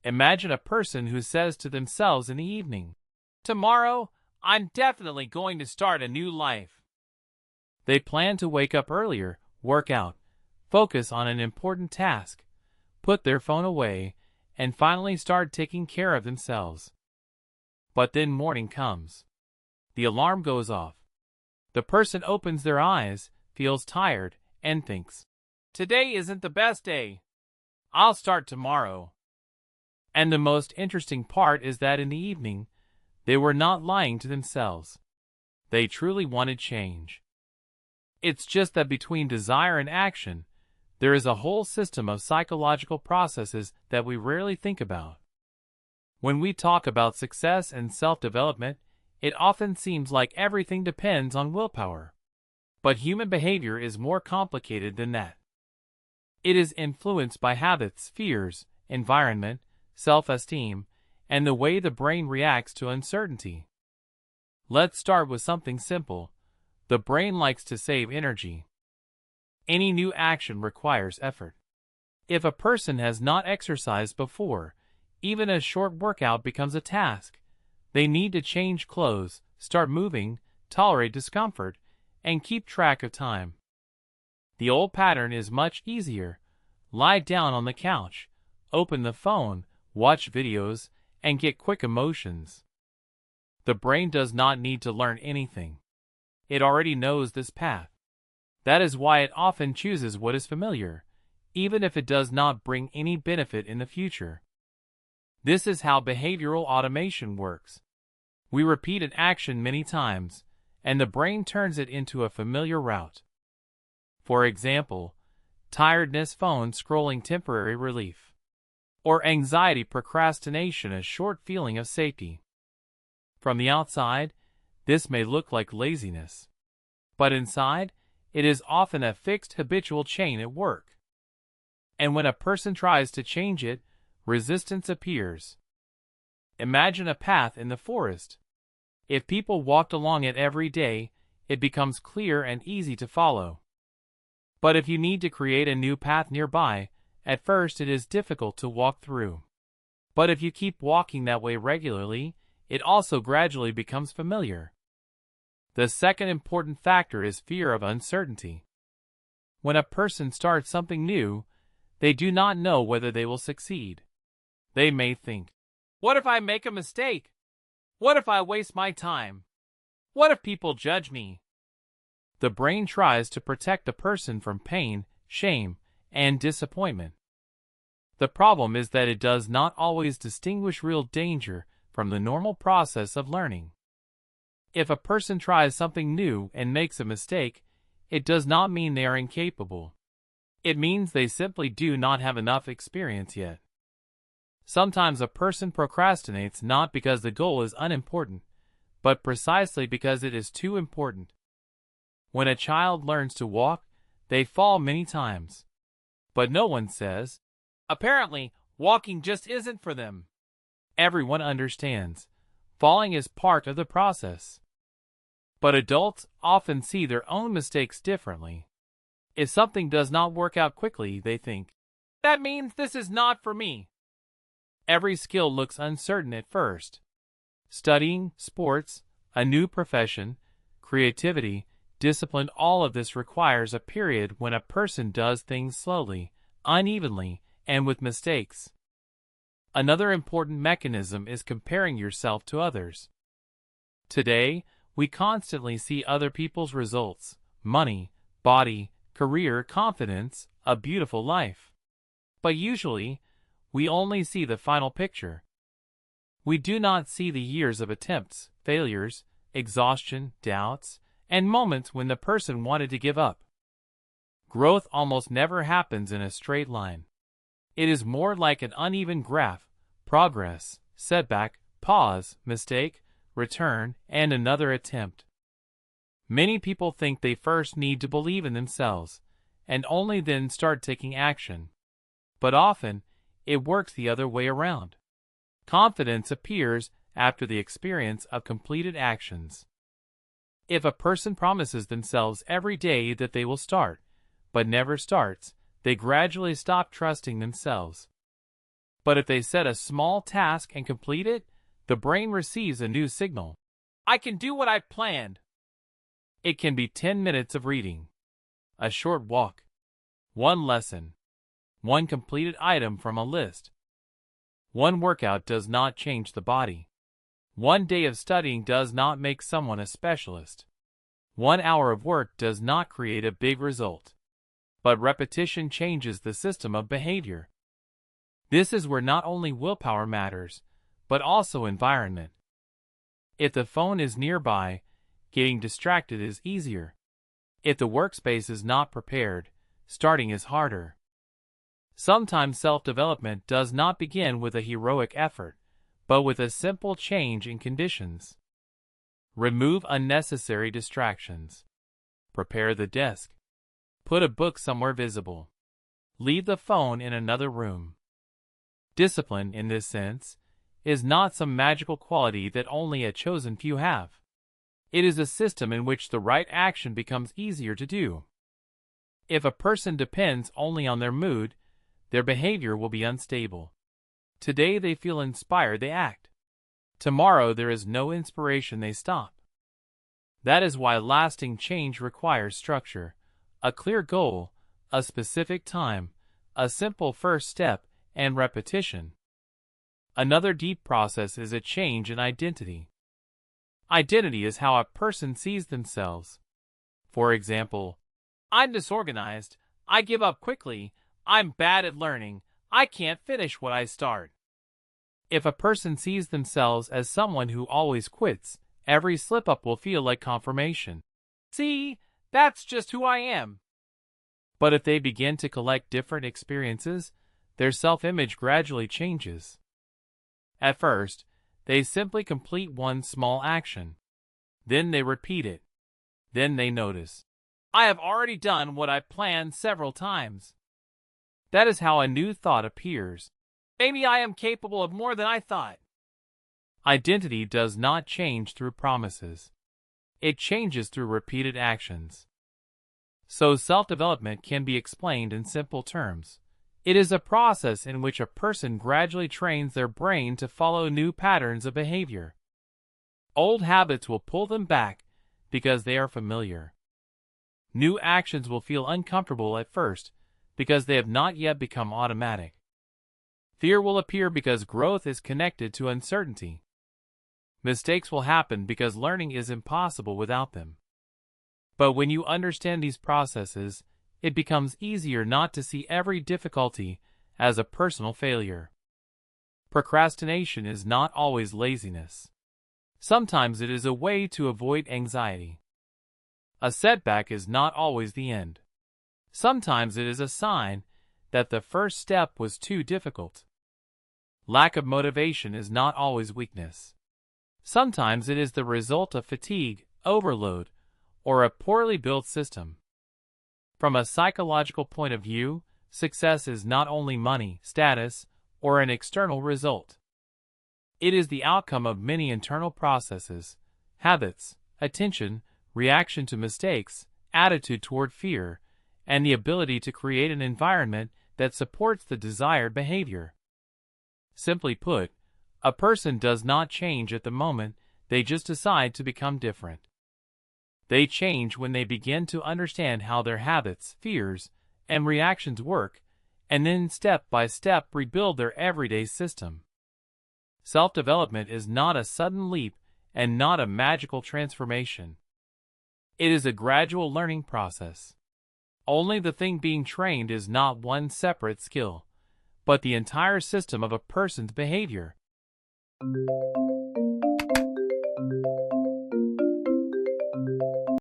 Imagine a person who says to themselves in the evening, "Tomorrow, I'm definitely going to start a new life." They plan to wake up earlier, work out, focus on an important task, put their phone away, and finally start taking care of themselves. But then morning comes. The alarm goes off. The person opens their eyes, feels tired, and thinks, "Today isn't the best day. I'll start tomorrow." And the most interesting part is that in the evening, they were not lying to themselves. They truly wanted change. It's just that between desire and action, there is a whole system of psychological processes that we rarely think about. When we talk about success and self-development, it often seems like everything depends on willpower. But human behavior is more complicated than that. It is influenced by habits, fears, environment, self-esteem, and the way the brain reacts to uncertainty. Let's start with something simple. The brain likes to save energy. Any new action requires effort. If a person has not exercised before, even a short workout becomes a task. They need to change clothes, start moving, tolerate discomfort, and keep track of time. The old pattern is much easier. Lie down on the couch, open the phone, watch videos, and get quick emotions. The brain does not need to learn anything. It already knows this path. That is why it often chooses what is familiar, even if it does not bring any benefit in the future. This is how behavioral automation works. We repeat an action many times, and the brain turns it into a familiar route. For example, tiredness, phone scrolling, temporary relief. Or anxiety, procrastination, a short feeling of safety. From the outside, this may look like laziness. But inside, it is often a fixed habitual chain at work. And when a person tries to change it, resistance appears. Imagine a path in the forest. If people walked along it every day, it becomes clear and easy to follow. But if you need to create a new path nearby, at first it is difficult to walk through. But if you keep walking that way regularly, it also gradually becomes familiar. The second important factor is fear of uncertainty. When a person starts something new, they do not know whether they will succeed. They may think, "What if I make a mistake? What if I waste my time? What if people judge me?" The brain tries to protect the person from pain, shame, and disappointment. The problem is that it does not always distinguish real danger from the normal process of learning. If a person tries something new and makes a mistake, it does not mean they are incapable. It means they simply do not have enough experience yet. Sometimes a person procrastinates not because the goal is unimportant, but precisely because it is too important. When a child learns to walk, they fall many times. But no one says, "Apparently, walking just isn't for them." Everyone understands. Falling is part of the process. But adults often see their own mistakes differently. If something does not work out quickly, they think, "That means this is not for me." Every skill looks uncertain at first. Studying, sports, a new profession, creativity, discipline, all of this requires a period when a person does things slowly, unevenly, and with mistakes. Another important mechanism is comparing yourself to others. Today, we constantly see other people's results, money, body, career, confidence, a beautiful life. But usually, we only see the final picture. We do not see the years of attempts, failures, exhaustion, doubts, and moments when the person wanted to give up. Growth almost never happens in a straight line. It is more like an uneven graph: progress, setback, pause, mistake, return, and another attempt. Many people think they first need to believe in themselves, and only then start taking action. But often, it works the other way around. Confidence appears after the experience of completed actions. If a person promises themselves every day that they will start, but never starts, they gradually stop trusting themselves. But if they set a small task and complete it, the brain receives a new signal. I can do what I've planned. It can be 10 minutes of reading, a short walk, one lesson, one completed item from a list. One workout does not change the body. One day of studying does not make someone a specialist. 1 hour of work does not create a big result. But repetition changes the system of behavior. This is where not only willpower matters, but also environment. If the phone is nearby, getting distracted is easier. If the workspace is not prepared, starting is harder. Sometimes self-development does not begin with a heroic effort, but with a simple change in conditions. Remove unnecessary distractions. Prepare the desk. Put a book somewhere visible. Leave the phone in another room. Discipline, in this sense, is not some magical quality that only a chosen few have. It is a system in which the right action becomes easier to do. If a person depends only on their mood, their behavior will be unstable. Today they feel inspired, they act. Tomorrow there is no inspiration, they stop. That is why lasting change requires structure, a clear goal, a specific time, a simple first step, and repetition. Another deep process is a change in identity. Identity is how a person sees themselves. For example, I'm disorganized, I give up quickly, I'm bad at learning, I can't finish what I start. If a person sees themselves as someone who always quits, every slip-up will feel like confirmation. See, that's just who I am. But if they begin to collect different experiences, their self-image gradually changes. At first, they simply complete one small action. Then they repeat it. Then they notice, I have already done what I planned several times. That is how a new thought appears. Maybe I am capable of more than I thought. Identity does not change through promises. It changes through repeated actions. So self-development can be explained in simple terms. It is a process in which a person gradually trains their brain to follow new patterns of behavior. Old habits will pull them back because they are familiar. New actions will feel uncomfortable at first because they have not yet become automatic. Fear will appear because growth is connected to uncertainty. Mistakes will happen because learning is impossible without them. But when you understand these processes, it becomes easier not to see every difficulty as a personal failure. Procrastination is not always laziness. Sometimes it is a way to avoid anxiety. A setback is not always the end. Sometimes it is a sign that the first step was too difficult. Lack of motivation is not always weakness. Sometimes it is the result of fatigue, overload, or a poorly built system. From a psychological point of view, success is not only money, status, or an external result. It is the outcome of many internal processes, habits, attention, reaction to mistakes, attitude toward fear, and the ability to create an environment that supports the desired behavior. Simply put, a person does not change at the moment, they just decide to become different. They change when they begin to understand how their habits, fears, and reactions work, and then step by step rebuild their everyday system. Self-development is not a sudden leap and not a magical transformation. It is a gradual learning process. Only the thing being trained is not one separate skill, but the entire system of a person's behavior.